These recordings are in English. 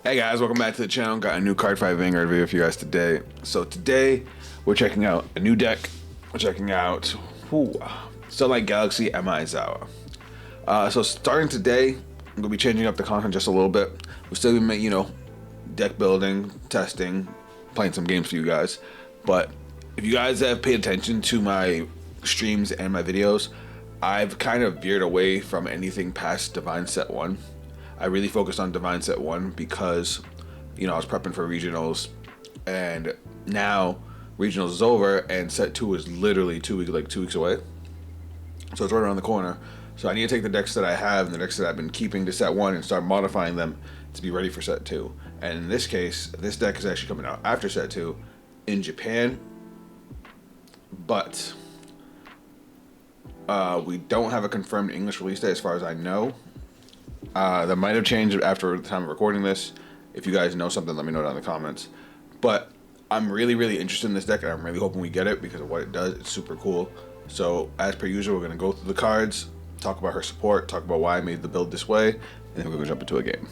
Hey guys, welcome back to the channel. Got a new Cardfight Vanguard video for you guys today. So today we're checking out a new deck. We're checking out Sunlight Galaxy Ema Aizawa. So starting today, I'm gonna be changing up the content just a little bit. We're still gonna make, deck building, testing, playing some games for you guys. But if you guys have paid attention to my streams and my videos, I've kind of veered away from anything past Divine Set 1. I really focused on Divine Set 1 because, I was prepping for regionals, and now regionals is over and Set 2 is literally 2 weeks away. So it's right around the corner. So I need to take the decks that I have and the decks that I've been keeping to Set 1 and start modifying them to be ready for Set 2. And in this case, this deck is actually coming out after Set 2 in Japan, but we don't have a confirmed English release date as far as I know. That might have changed after the time of recording this. If you guys know something, let me know down in the comments. But I'm really interested in this deck, and I'm really hoping we get it because of what it does. It's super cool. So as per usual, we're going to go through the cards, talk about her support, talk about why I made the build this way, and then we're going to jump into a game.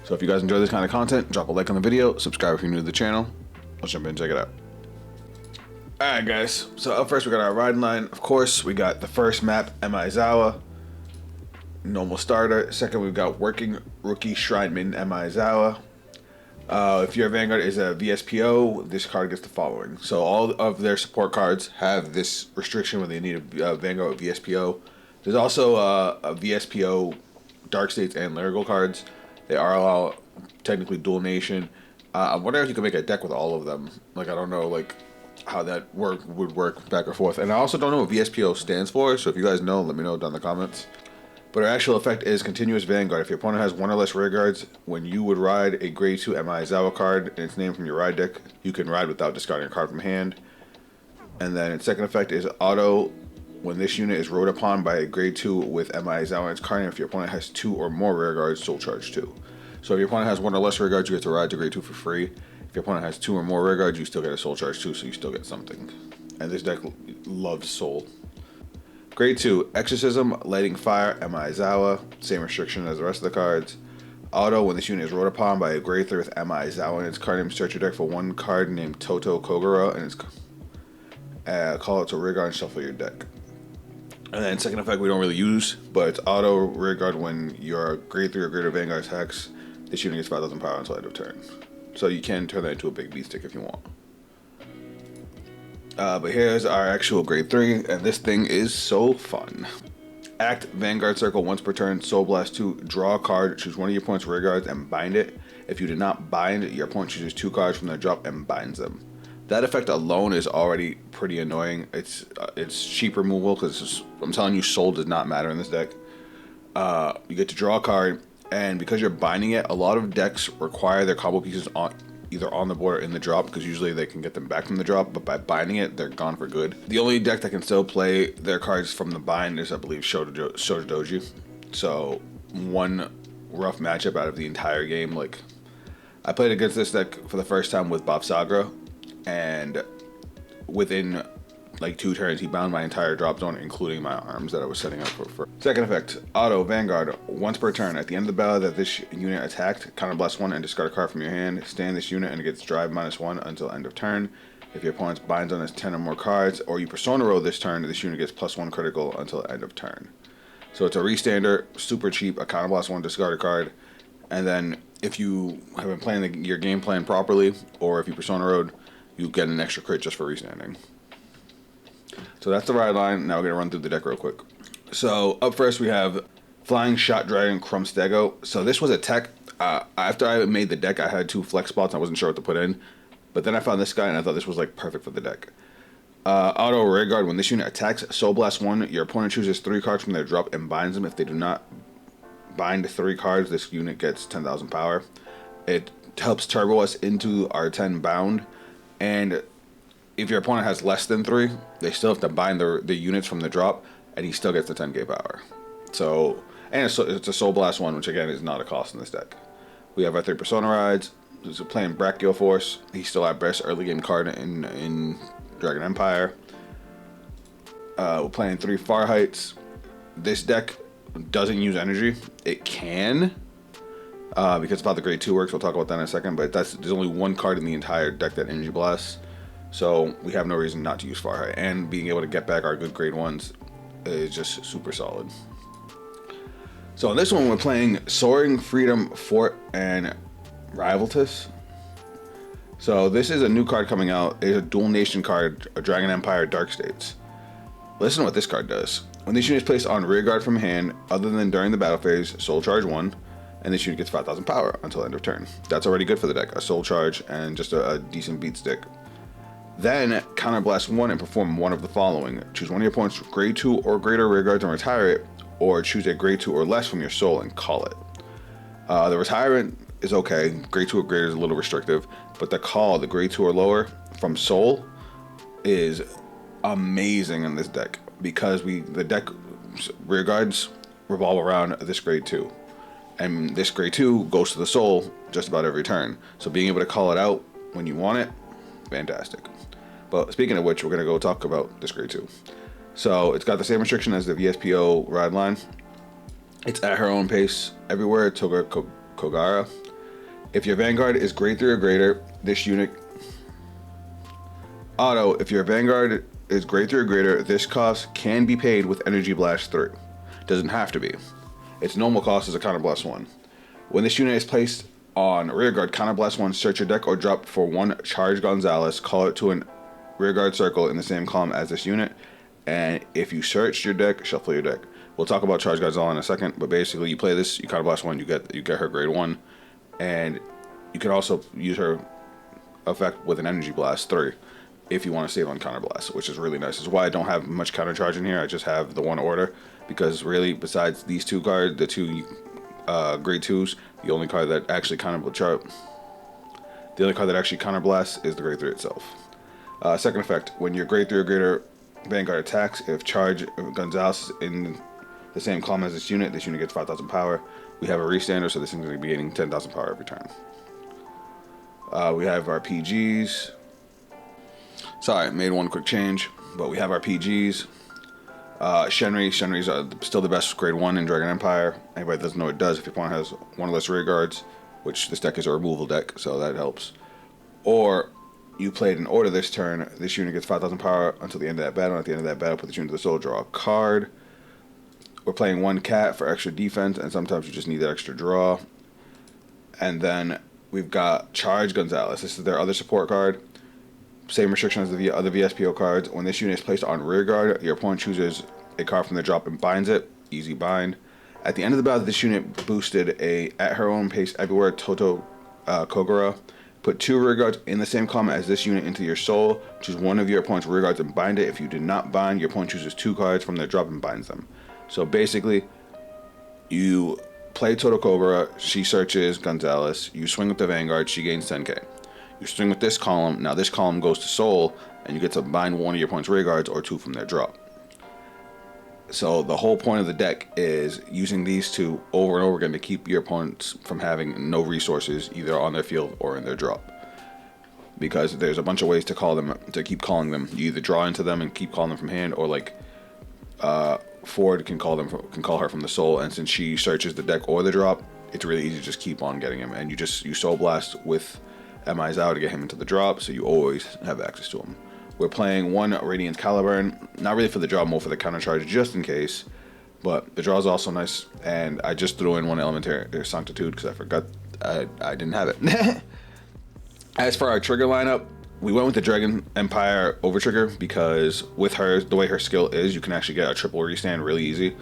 So if you guys enjoy this kind of content, drop a like on the video, subscribe if you're new to the channel. Let's jump in and check it out. Alright guys, so up first we got our riding line. Of course, we got the first map, Ema Aizawa. Normal starter. Second, we've got working rookie Shrine Maiden Ema Aizawa. If your Vanguard is a VSPO, this card gets the following. So all of their support cards have this restriction when they need a Vanguard with VSPO. There's also a VSPO Dark States and Lyrical cards. They are all technically dual nation. I'm wondering if you could make a deck with all of them. I don't know how that would work back or forth. And I also don't know what VSPO stands for, so if you guys know, let me know down in the comments. But our actual effect is Continuous Vanguard. If your opponent has one or less rear guards, when you would ride a grade 2 Ema Aizawa card and it's named from your ride deck, you can ride without discarding a card from hand. And then its second effect is auto. When this unit is rode upon by a grade 2 with Ema Aizawa and its card name, if your opponent has 2 or more rear guards, soul charge 2. So if your opponent has one or less rear guards, you get to ride to grade 2 for free. If your opponent has 2 or more rear guards, you still get a soul charge 2, so you still get something. And this deck loves soul. Grade 2, Exorcism, Lighting Fire, Ema Aizawa, same restriction as the rest of the cards. Auto, when this unit is rode upon by a grade 3 with Ema Aizawa and its card name, search your deck for one card named Toto Kogura and its call it to rear guard and shuffle your deck. And then second effect we don't really use, but it's auto rear guard when your grade 3 or greater Vanguard attacks. This unit gets 5,000 power until end of turn. So you can turn that into a big beat stick if you want. But here's our actual grade 3, and this thing is so fun. Act Vanguard Circle once per turn, Soul Blast 2, draw a card, choose one of your opponent's rear guards and bind it. If you do not bind, your opponent chooses 2 cards from their drop and binds them. That effect alone is already pretty annoying. It's cheap removal because I'm telling you, soul does not matter in this deck. You get to draw a card, and because you're binding it, a lot of decks require their combo pieces either on the board or in the drop, because usually they can get them back from the drop, but by binding it, they're gone for good. The only deck that can still play their cards from the bind is, I believe, Shotodoji. So one rough matchup out of the entire game. I played against this deck for the first time with Bob Sagra, and within 2 turns, he bound my entire drop zone, including my arms that I was setting up for. Second effect, Auto Vanguard, once per turn. At the end of the battle that this unit attacked, counterblast 1 and discard a card from your hand. Stay in this unit and it gets drive -1 until end of turn. If your opponent binds on his 10 or more cards, or you persona roll this turn, this unit gets +1 critical until end of turn. So it's a restander, super cheap, a counterblast 1, discard a card. And then if you have been playing your game plan properly, or if you persona rolled, you get an extra crit just for restanding. So that's the ride line. Now we're going to run through the deck real quick. So up first we have Flying Shot Dragon Krumstego. So this was a tech. After I made the deck, I had 2 flex spots. I wasn't sure what to put in. But then I found this guy and I thought this was perfect for the deck. Auto Rear Guard, when this unit attacks, Soul Blast 1, your opponent chooses 3 cards from their drop and binds them. If they do not bind 3 cards, this unit gets 10,000 power. It helps turbo us into our 10 bound. And if your opponent has less than 3, they still have to bind the units from the drop, and he still gets the 10k power. So, and it's a Soul Blast 1, which again is not a cost in this deck. We have our 3 Persona Rides. There's a playing Brachial Force. He's still our best early game card in Dragon Empire. We're playing 3 Far Heights. This deck doesn't use energy. It can, because it's how the grade 2 works. We'll talk about that in a second, but there's only one card in the entire deck that energy blasts, so we have no reason not to use Far High, and being able to get back our good grade 1s is just super solid. So in this one, we're playing Soaring, Freedom, Fort, and Rivaltus. So this is a new card coming out. It's a dual nation card, a Dragon Empire Dark States. Listen to what this card does. When this unit is placed on rear guard from hand, other than during the battle phase, Soul Charge 1, and this unit gets 5,000 power until end of turn. That's already good for the deck, a Soul Charge and just a decent beat stick. Then counterblast 1 and perform one of the following. Choose one of your opponent's grade 2 or greater rear guards and retire it, or choose a grade 2 or less from your soul and call it. The retirement is okay. Grade 2 or greater is a little restrictive, but the call, the grade 2 or lower from soul, is amazing in this deck because the deck rear guards revolve around this grade 2. And this grade 2 goes to the soul just about every turn. So being able to call it out when you want it, fantastic. But speaking of which, we're going to go talk about this grade 2. So it's got the same restriction as the VSPO ride line. It's at her own pace everywhere, Toga Kogara. If your Vanguard is grade 3 or greater, this unit... Auto, if your Vanguard is grade 3 or greater, this cost can be paid with Energy Blast 3. Doesn't have to be. Its normal cost is a Counterblast 1. When this unit is placed on rearguard, Counterblast 1, search your deck or drop for 1 Charge Gonzalez, call it to an rearguard circle in the same column as this unit, and if you search your deck, shuffle your deck. We'll talk about Charge Gonzalez in a second, but basically you play this, you Counterblast 1, you get her grade 1, and you can also use her effect with an Energy Blast 3 if you want to save on Counterblast, which is really nice. This is why I don't have much counter charge in here. I just have the one order, because really, besides these two cards, the two grade 2s, the only card that actually counterblasts is the grade 3 itself. Second effect, when your grade 3 or greater Vanguard attacks, if Charge Gonzalez is in the same column as this unit gets 5,000 power. We have a restander, so this thing's going to be getting 10,000 power every turn. We have our PGs. Sorry, made one quick change, but we have our PGs. Shenry's still the best grade 1 in Dragon Empire. Anybody that doesn't know what it does, if your opponent has one or less rear guards, which this deck is a removal deck, so that helps. Or you played an order this turn, this unit gets 5,000 power until the end of that battle. At the end of that battle, put this unit to the soul, draw a card. We're playing 1 cat for extra defense, and sometimes you just need that extra draw. And then we've got Charge Gonzalez. This is their other support card. Same restriction as the other VSPO cards. When this unit is placed on rear guard, your opponent chooses a card from the drop and binds it. Easy bind. At the end of the battle, this unit boosted a at her own pace everywhere Toto Kogura. Put 2 rear guards in the same column as this unit into your soul. Choose one of your opponent's rear guards and bind it. If you did not bind, your opponent chooses 2 cards from their drop and binds them. So basically, you play Toto Kogura, she searches Gonzalez, you swing with the Vanguard, she gains 10k. You swing with this column, now this column goes to soul, and you get to bind one of your opponent's rear guards or 2 from their drop. So the whole point of the deck is using these 2 over and over again to keep your opponents from having no resources either on their field or in their drop. Because there's a bunch of ways to call them, to keep calling them. You either draw into them and keep calling them from hand, or like Ford can call her from the soul, and since she searches the deck or the drop, it's really easy to just keep on getting him, and you soul blast with Ema Aizawa to get him into the drop, so you always have access to him. We're playing 1 Radiant Caliburn, not really for the draw, more for the counter charge, just in case. But the draw is also nice, and I just threw in 1 Elementary Sanctitude because I forgot I didn't have it. As for our trigger lineup, we went with the Dragon Empire Overtrigger because with her, the way her skill is, you can actually get a triple restand really easy.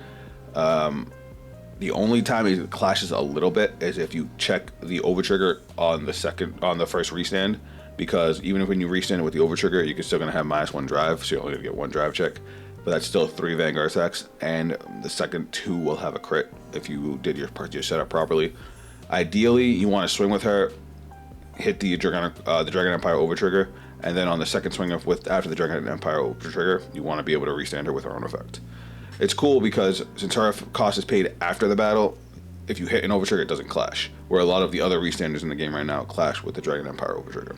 The only time it clashes a little bit is if you check the Overtrigger on the first restand, because even if when you restand it with the Overtrigger, you're still going to have -1 drive, so you're only going to get 1 drive check, but that's still 3 Vanguard attacks, and the second 2 will have a crit if you did your setup properly. Ideally, you want to swing with her, hit the Dragon Empire Overtrigger, and then on the second swing after the Dragon Empire Overtrigger, you want to be able to restand her with her own effect. It's cool because since her cost is paid after the battle, if you hit an Overtrigger, it doesn't clash, where a lot of the other restanders in the game right now clash with the Dragon Empire Overtrigger.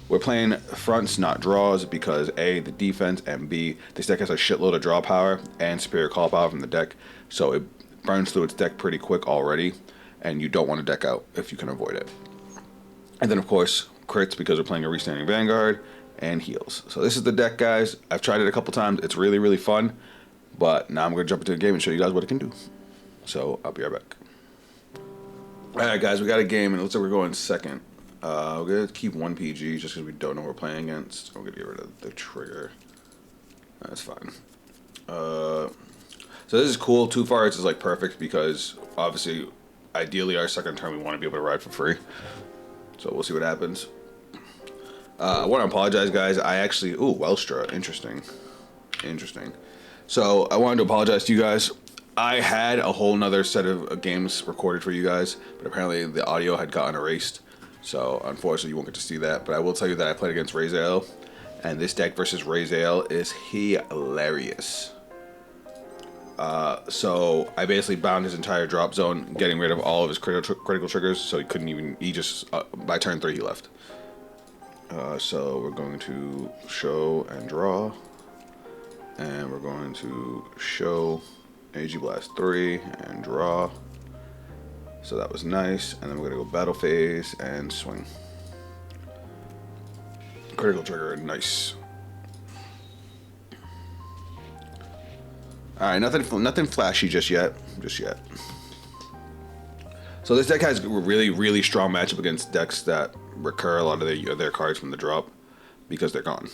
We're playing fronts, not draws, because A, the defense, and B, this deck has a shitload of draw power and superior call power from the deck, so it burns through its deck pretty quick already. and you don't want to deck out if you can avoid it. And then, of course, crits because we're playing a Restanding Vanguard, and heals. So this is the deck, guys. I've tried it a couple times. It's really, really fun. But now I'm going to jump into the game and show you guys what it can do. So I'll be right back. Alright, guys, we got a game, and it looks like we're going second. We're going to keep one PG just because we don't know what we're playing against. I'm going to get rid of the trigger. That's fine. So this is cool. 2 farts is like perfect because obviously, ideally, our second turn we want to be able to ride for free. So we'll see what happens. I want to apologize, guys. I actually... Ooh, Welstra. Interesting. Interesting. So I wanted to apologize to you guys. I had a whole nother set of games recorded for you guys, but apparently the audio had gotten erased. So unfortunately, you won't get to see that. But I will tell you that I played against Razael, and this deck versus Razael is hilarious. So I basically bound his entire drop zone, getting rid of all of his critical triggers, so he couldn't even... He just... by turn 3, he left. So we're going to show and draw, and we're going to show AG Blast 3 and draw. So that was nice, and then we're going to go battle phase and swing. Critical trigger, nice. Alright, nothing flashy just yet. So this deck has a really, really strong matchup against decks that recur a lot of their cards from the drop because they're gone.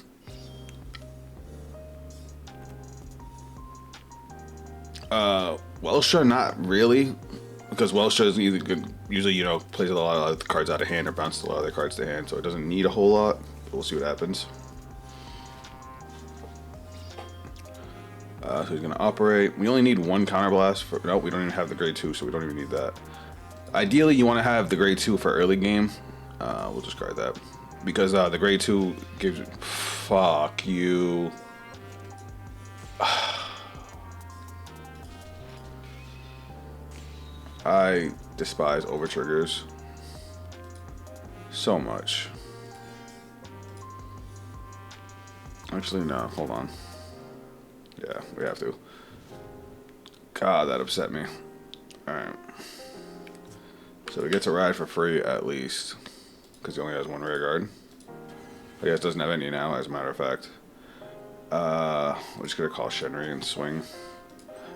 Welstra, not really, because Welstra is either good, usually, you know, plays a lot of the cards out of hand or bounces a lot of their cards to hand, so it doesn't need a whole lot. But we'll see what happens. So he's gonna operate. We only need 1 counterblast for... No, we don't even have the grade 2, so we don't even need that. Ideally, you want to have the grade 2 for early game. We'll discard that because the grade 2 gives... Fuck you. I despise over triggers so much. Actually, no. Hold on. Yeah, we have to. God, that upset me. All right. So he gets a ride for free at least, because he only has 1 rear guard. I guess doesn't have any now, as a matter of fact. We're just gonna call Shenry and swing.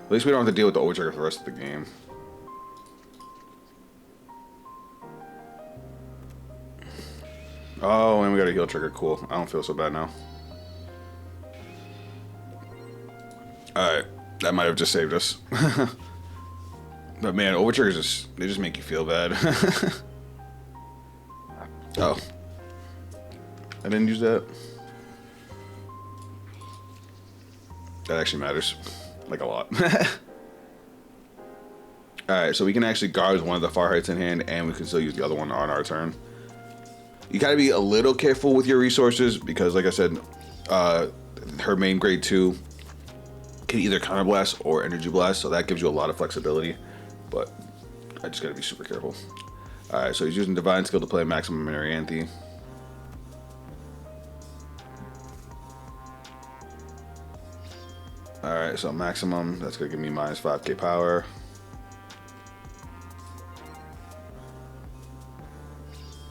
At least we don't have to deal with the overtrigger for the rest of the game. Oh, and we got a heal trigger. Cool. I don't feel so bad now. Alright, that might have just saved us. But man, overtriggers they just make you feel bad. Oh. I didn't use that. That actually matters. Like a lot. Alright, so we can actually guard one of the far heights in hand, and we can still use the other one on our turn. You gotta be a little careful with your resources, because like I said, her main grade 2 can either counterblast or energy blast, so that gives you a lot of flexibility. But I just gotta be super careful. Alright, so he's using Divine Skill to play Maximum Marianthe. Alright, so Maximum, that's gonna give me minus 5k power.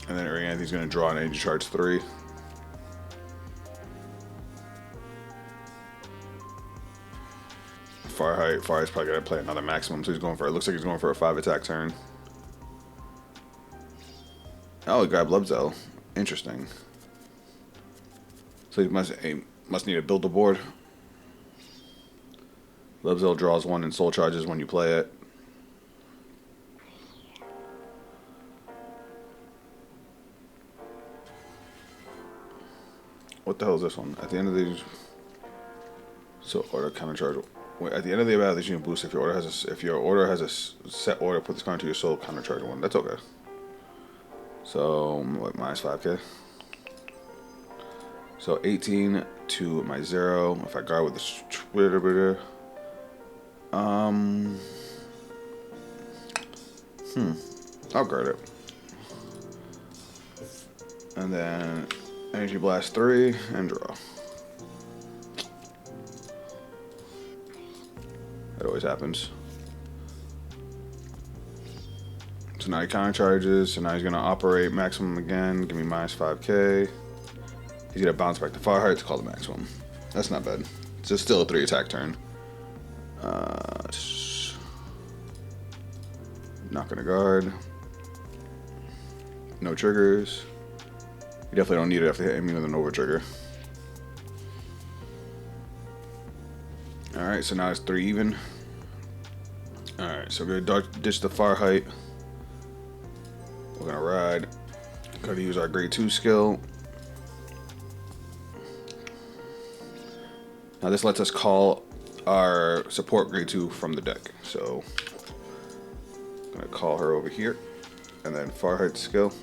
And then Arianthe's gonna draw an energy charge 3. Far's probably gonna play another maximum, so he's going for, it looks like he's going for a 5 attack turn. Oh, he grabbed Lubzel. Interesting. So he must need to build the board. Lubzel draws 1 and soul charges when you play it. What the hell is this one? At the end of these, so order counter charge. Wait, at the end of the battle, you can boost if your order has a set order. Put this card into your soul counter charge 1. That's okay. So what, minus 5k. So 18 to my 0. If I guard with the Twitter, I'll guard it. And then Energy Blast 3 and draw. That always happens. So now he counter charges. So now he's gonna operate maximum again. Give me minus 5k. He's gonna bounce back to Farheart to call the maximum. That's not bad. It's just still a 3 attack turn. Not gonna guard. No triggers. You definitely don't need it after hitting me with an over trigger. Alright, so now it's 3 even. Alright, so we're gonna ditch the Farheart. We're gonna ride. Gonna use our grade 2 skill. Now this lets us call our support grade 2 from the deck. So I'm gonna call her over here. And then Farheart skill. So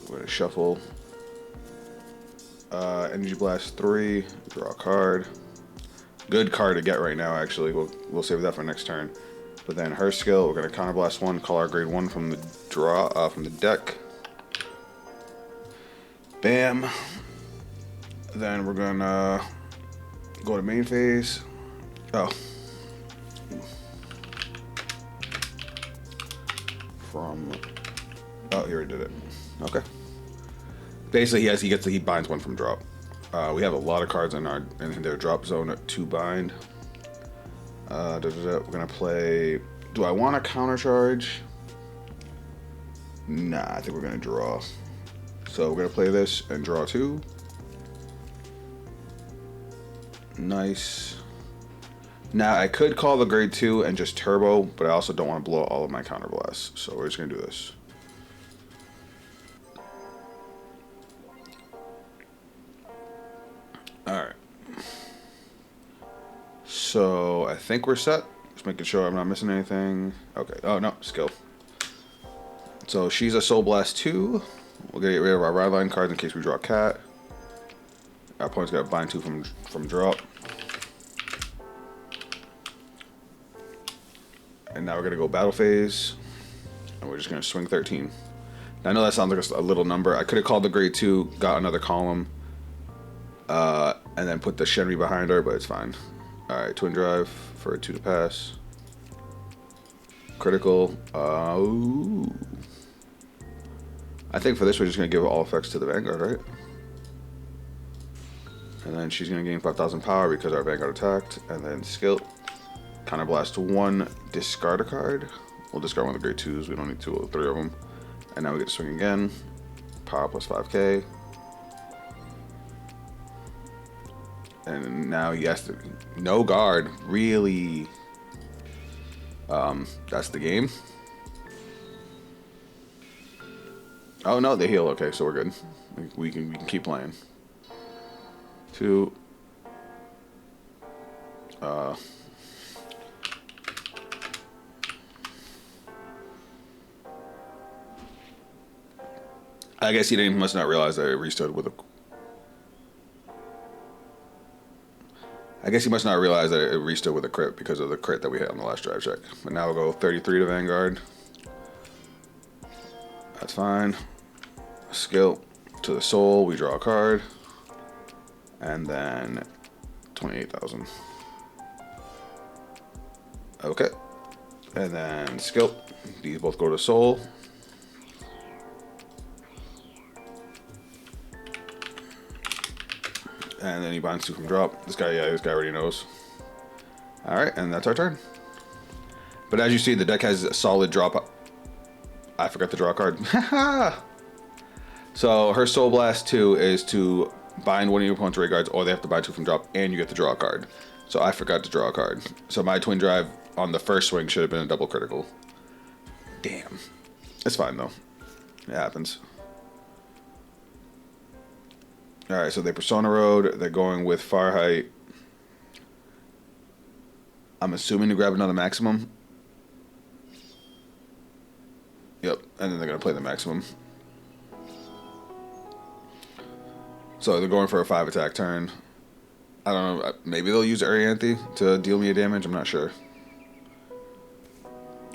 we're gonna shuffle. Energy Blast 3, draw a card. Good card to get right now, actually. We'll save that for next turn. But then her skill, we're gonna Counter Blast 1, call our grade 1 from the from the deck. Bam. Then we're gonna go to main phase. Oh. Oh, here I did it. Okay. Basically, he binds 1 from drop. We have a lot of cards in their drop zone to bind. We're gonna play. Do I want to counter charge? Nah, I think we're gonna draw. So we're gonna play this and draw 2. Nice. Now I could call the grade 2 and just turbo, but I also don't want to blow all of my counter blasts. So we're just gonna do this. Alright. So I think we're set. Just making sure I'm not missing anything. Okay. Oh no, skill. So she's a Soul Blast 2. We'll get rid of our ride line cards in case we draw a cat. Our opponent's got to bind 2 from drop. And now we're gonna go battle phase. And we're just gonna swing 13. Now, I know that sounds like a little number. I could have called the grade 2, got another column. And then put the Shenri behind her, but it's fine. Alright, Twin Drive for a 2 to pass. Critical. Ooh. I think for this we're just going to give all effects to the Vanguard, right? And then she's going to gain 5,000 power because our Vanguard attacked. And then skill. Counter Blast 1, discard a card. We'll discard one of the grade 2s. We don't need 2 or 3 of them. And now we get to swing again. Power plus 5k. And now he has to no guard. Really? That's the game. Oh no, they heal. Okay, so we're good. We can keep playing. 2. I guess he must not realize that it restored with a. I guess he must not realize that it restood with a crit because of the crit that we had on the last drive check. But now we'll go 33 to Vanguard. That's fine. Skill to the soul, we draw a card. And then 28,000. Okay. And then skill. These both go to soul. And then he binds 2 from drop. This guy already knows. Alright, and that's our turn. But as you see, the deck has a solid drop. I forgot to draw a card. So her Soul Blast 2 is to bind one of your opponent's raid guards, or they have to bind 2 from drop, and you get to draw a card. So I forgot to draw a card. So my Twin Drive on the first swing should have been a double critical. Damn. It's fine though. It happens. Alright, so they Persona Road. They're going with Farheart. I'm assuming to grab another maximum. Yep, and then they're going to play the maximum. So they're going for a 5 attack turn. I don't know, maybe they'll use Arianthe to deal me a damage, I'm not sure.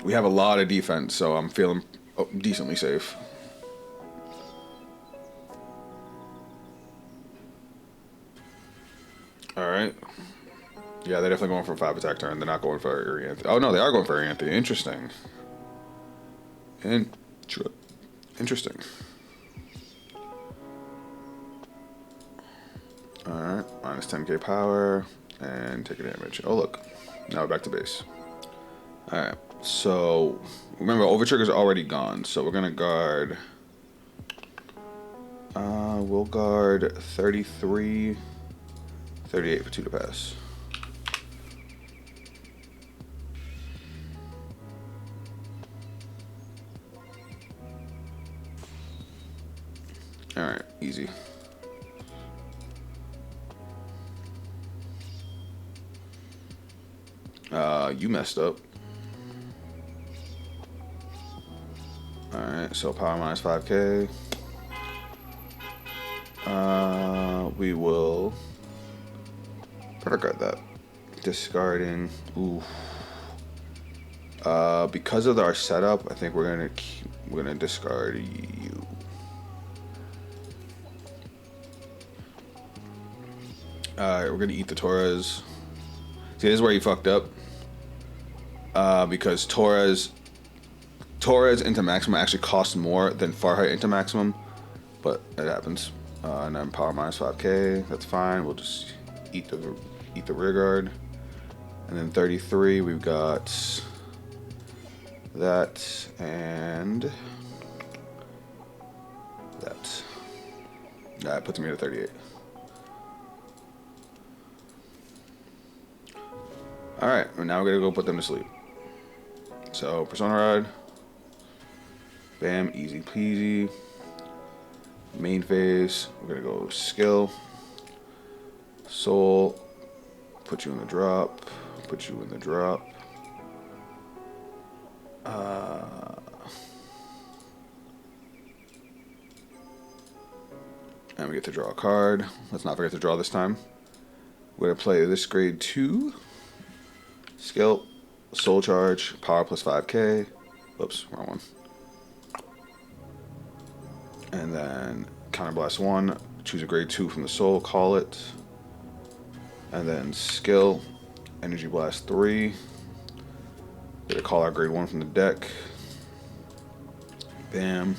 We have a lot of defense, so I'm feeling decently safe. Alright. Yeah, they're definitely going for a 5 attack turn. They're not going for Arianthe. Oh no, they are going for Arianthe. Interesting. Interesting. Alright, minus 10k power, and take a damage. Oh look, now we're back to base. Alright, so remember, Overtrigger's already gone, so we're gonna guard. We'll guard 33, 38 for 2 to pass. Alright, easy. You messed up. Alright, so power minus 5k. We will guard that. Discarding. Ooh. Because of our setup, I think we're gonna discard you. Alright, we're gonna eat the Torres. See, this is where you fucked up. Because Torres into maximum actually costs more than Farhite into maximum, but it happens. And then power minus 5k, that's fine. We'll just eat the rear guard. And then 33, we've got that and that. That puts me at 38. Alright, now we're gonna go put them to sleep. So, Persona Rod. Bam, easy peasy. Main phase, we're gonna go skill. Soul. Put you in the drop. Put you in the drop. And we get to draw a card. Let's not forget to draw this time. We're gonna play this grade 2. Skill, soul charge, power plus 5k. Whoops, wrong one. And then counterblast 1, choose a grade 2 from the soul, call it. And then skill, energy blast 3. We're gonna call our grade 1 from the deck. Bam.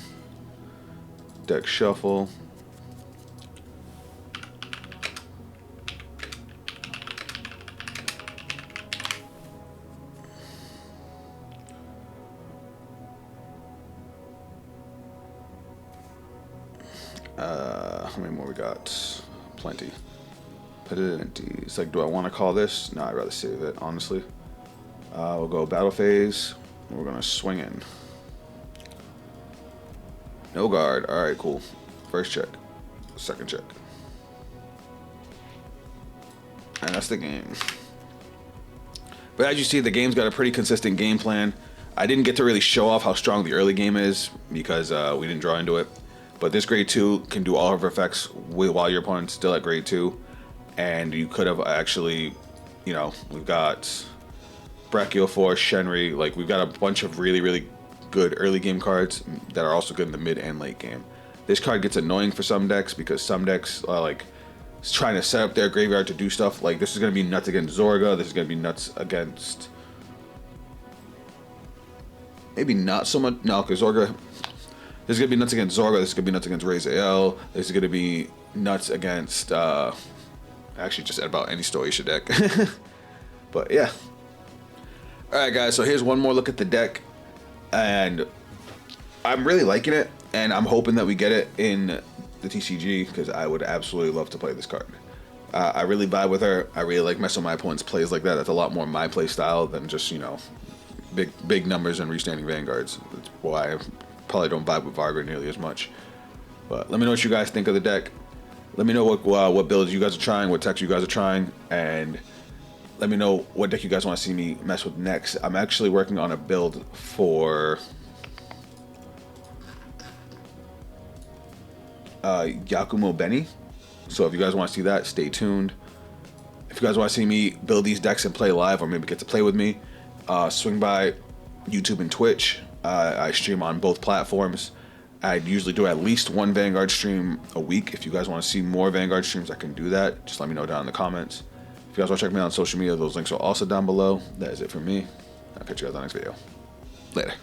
Deck shuffle. How many more we got? Plenty. It's like, do I want to call this? No, I'd rather save it, honestly. We'll go battle phase. We're gonna swing in. No guard. All right, cool. First check. Second check. And that's the game. But as you see, the game's got a pretty consistent game plan. I didn't get to really show off how strong the early game is because we didn't draw into it. But this grade 2 can do all of her effects while your opponent's still at grade 2. And you could have actually, you know, we've got Brachio Force, Shenri. Like, we've got a bunch of really, really good early game cards that are also good in the mid and late game. This card gets annoying for some decks because some decks are like trying to set up their graveyard to do stuff. Like, this is going to be nuts against Zorga. This is going to be nuts against... Maybe not so much... No, because Zorga... This is going to be nuts against Zorga. This is going to be nuts against Raise AL. This is going to be nuts against... actually, just about any Stoisha deck. But, yeah. Alright, guys. So, here's one more look at the deck. And I'm really liking it. And I'm hoping that we get it in the TCG, because I would absolutely love to play this card. I really vibe with her. I really like messing with my opponent's plays like that. That's a lot more my play style than just, you know, big numbers and restanding Vanguards. That's why I probably don't vibe with Varga nearly as much. But let me know what you guys think of the deck. Let me know what builds you guys are trying, what decks you guys are trying, and let me know what deck you guys want to see me mess with next. I'm actually working on a build for Yakumo Benny. So if you guys want to see that, stay tuned. If you guys want to see me build these decks and play live, or maybe get to play with me, swing by YouTube and Twitch. I stream on both platforms. I usually do at least one Vanguard stream a week. If you guys want to see more Vanguard streams, I can do that. Just let me know down in the comments. If you guys want to check me out on social media, those links are also down below. That is it for me. I'll catch you guys on the next video. Later.